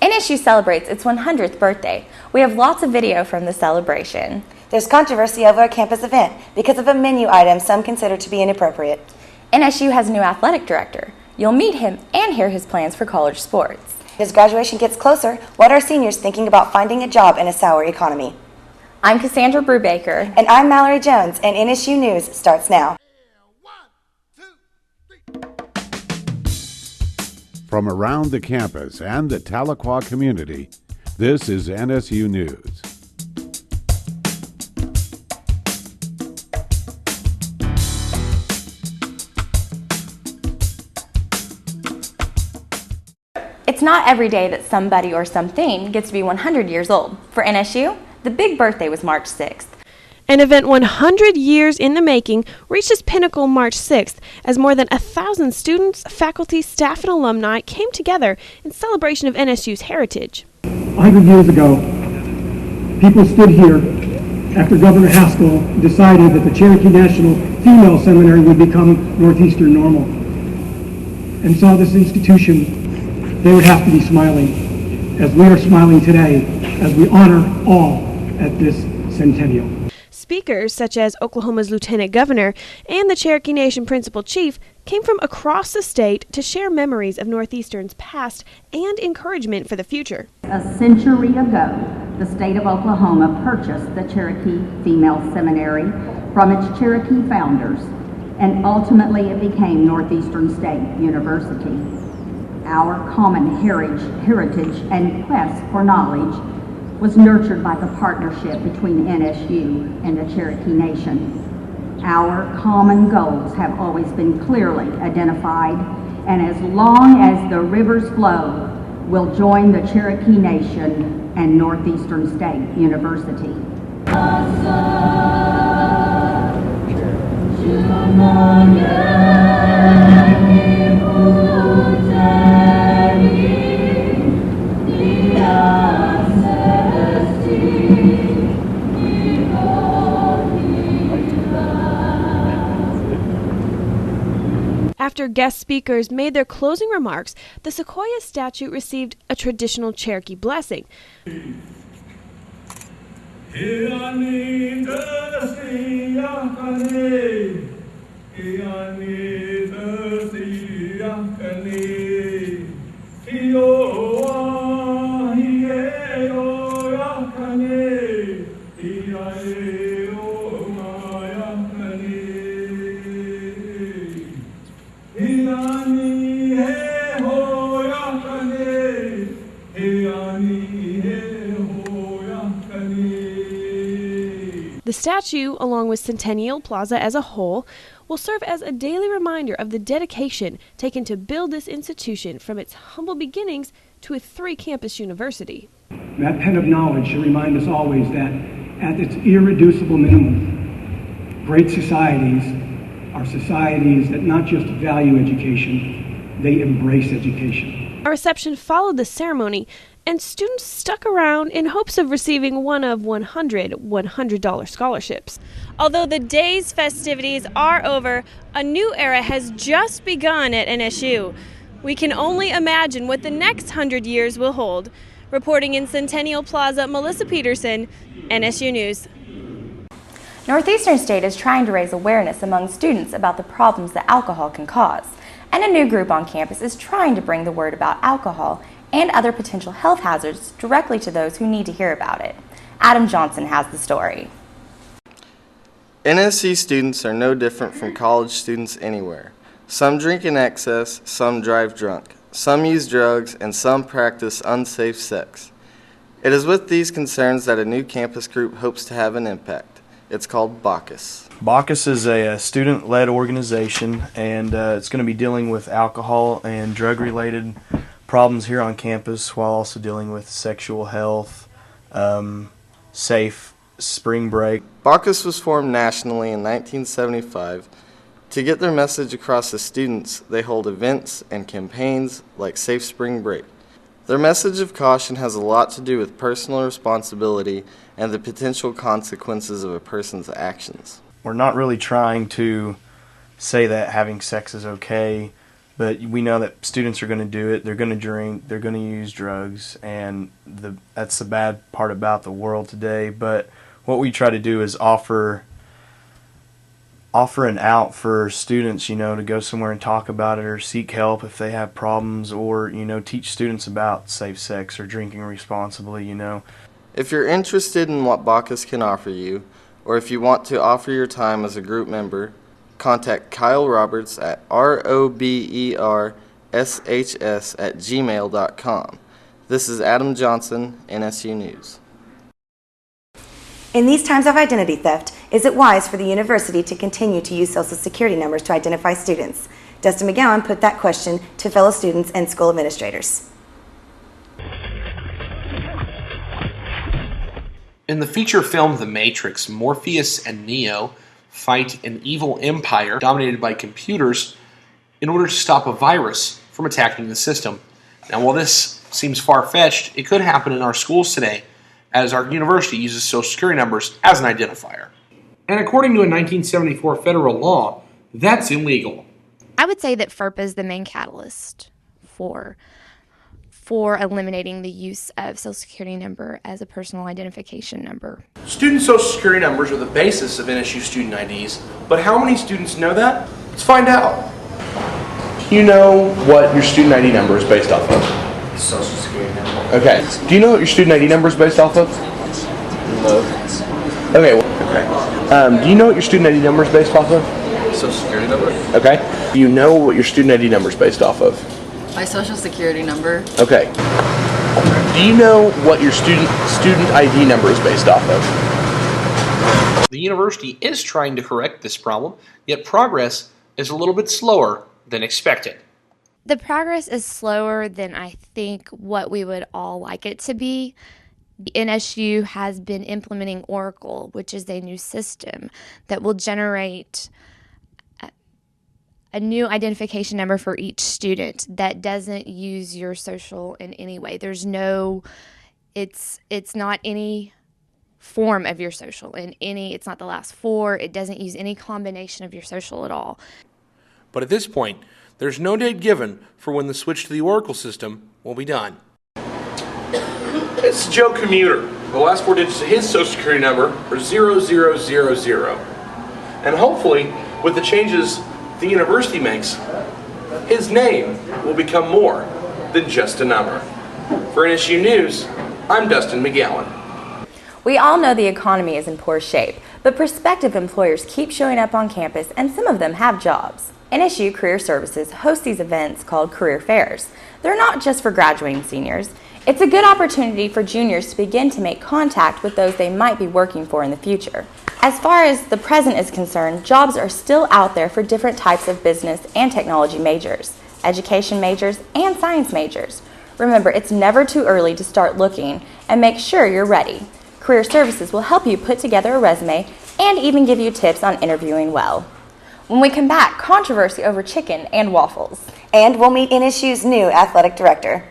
NSU celebrates its 100th birthday. We have lots of video from the celebration. There's controversy over a campus event because of a menu item some consider to be inappropriate. NSU has a new athletic director. You'll meet him and hear his plans for college sports. As graduation gets closer, what are seniors thinking about finding a job in a sour economy? I'm Cassandra Brubaker. And I'm Mallory Jones, and NSU News starts now. From around the campus and the Tahlequah community, this is NSU News. It's not every day that somebody or something gets to be 100 years old. For NSU, the big birthday was March 6th. An event 100 years in the making reached its pinnacle March 6th as more than 1,000 students, faculty, staff, and alumni came together in celebration of NSU's heritage. 100 years ago, people stood here after Governor Haskell decided that the Cherokee National Female Seminary would become Northeastern Normal, and saw this institution. They would have to be smiling, as we are smiling today, as we honor all at this centennial. Speakers such as Oklahoma's Lieutenant Governor and the Cherokee Nation Principal Chief came from across the state to share memories of Northeastern's past and encouragement for the future. A century ago, the state of Oklahoma purchased the Cherokee Female Seminary from its Cherokee founders, and ultimately it became Northeastern State University. Our common heritage and quest for knowledge was nurtured by the partnership between NSU and the Cherokee Nation. Our common goals have always been clearly identified, and as long as the rivers flow, we'll join the Cherokee Nation and Northeastern State University. After guest speakers made their closing remarks, the Sequoia statue received a traditional Cherokee blessing. The statue, along with Centennial Plaza as a whole, will serve as a daily reminder of the dedication taken to build this institution from its humble beginnings to a 3-campus university. That pen of knowledge should remind us always that at its irreducible minimum, great societies are societies that not just value education, they embrace education. A reception followed the ceremony, and students stuck around in hopes of receiving one of 100 $100 scholarships. Although the day's festivities are over, a new era has just begun at NSU. We can only imagine what the next 100 years will hold. Reporting in Centennial Plaza, Melissa Peterson, NSU News. Northeastern State is trying to raise awareness among students about the problems that alcohol can cause. And a new group on campus is trying to bring the word about alcohol and other potential health hazards directly to those who need to hear about it. Adam Johnson has the story. NSC students are no different from college students anywhere. Some drink in excess, some drive drunk, some use drugs, and some practice unsafe sex. It is with these concerns that a new campus group hopes to have an impact. It's called Bacchus. Bacchus is a student-led organization, and it's going to be dealing with alcohol and drug-related problems here on campus while also dealing with sexual health, safe spring break. Bacchus was formed nationally in 1975. To get their message across to students, they hold events and campaigns like Safe Spring Break. Their message of caution has a lot to do with personal responsibility and the potential consequences of a person's actions. We're not really trying to say that having sex is okay But we know that students are going to do it. They're going to drink. They're going to use drugs, and that's the bad part about the world today. But what we try to do is offer an out for students, to go somewhere and talk about it or seek help if they have problems, or, teach students about safe sex or drinking responsibly, If you're interested in what Bacchus can offer you, or if you want to offer your time as a group member, contact Kyle Roberts at robershs@gmail.com. This is Adam Johnson, NSU News. In these times of identity theft, is it wise for the university to continue to use Social Security numbers to identify students? Dustin McGowan put that question to fellow students and school administrators. In the feature film The Matrix, Morpheus and Neo fight an evil empire dominated by computers in order to stop a virus from attacking the system. Now, while this seems far-fetched, it could happen in our schools today, as our university uses Social Security numbers as an identifier. And according to a 1974 federal law, that's illegal. I would say that FERPA is the main catalyst for eliminating the use of Social Security number as a personal identification number. Student Social Security numbers are the basis of NSU student IDs, but how many students know that? Let's find out. Do you know what your student ID number is based off of? Social Security number. Okay. Do you know what your student ID number is based off of? No. Okay. Do you know what your student ID number is based off of? Social Security number. Okay. Do you know what your student ID number is based off of? My Social Security number. Okay. Do you know what your student ID number is based off of? The university is trying to correct this problem, yet progress is a little bit slower than expected. The progress is slower than I think what we would all like it to be. The NSU has been implementing Oracle, which is a new system that will generate a new identification number for each student that doesn't use your social in any way. There's no, it's not any form of your social it's not the last four. It doesn't use any combination of your social at all. But at this point, there's no date given for when the switch to the Oracle system will be done. It's Joe Commuter. The last four digits of his Social Security number are 0000. And hopefully, with the changes the university makes, his name will become more than just a number. For NSU News, I'm Dustin McGowan. We all know the economy is in poor shape, but prospective employers keep showing up on campus and some of them have jobs. NSU Career Services hosts these events called career fairs. They're not just for graduating seniors. It's a good opportunity for juniors to begin to make contact with those they might be working for in the future. As far as the present is concerned, jobs are still out there for different types of business and technology majors, education majors, and science majors. Remember, it's never too early to start looking, and make sure you're ready. Career Services will help you put together a resume and even give you tips on interviewing well. When we come back, controversy over chicken and waffles. And we'll meet NSU's new athletic director.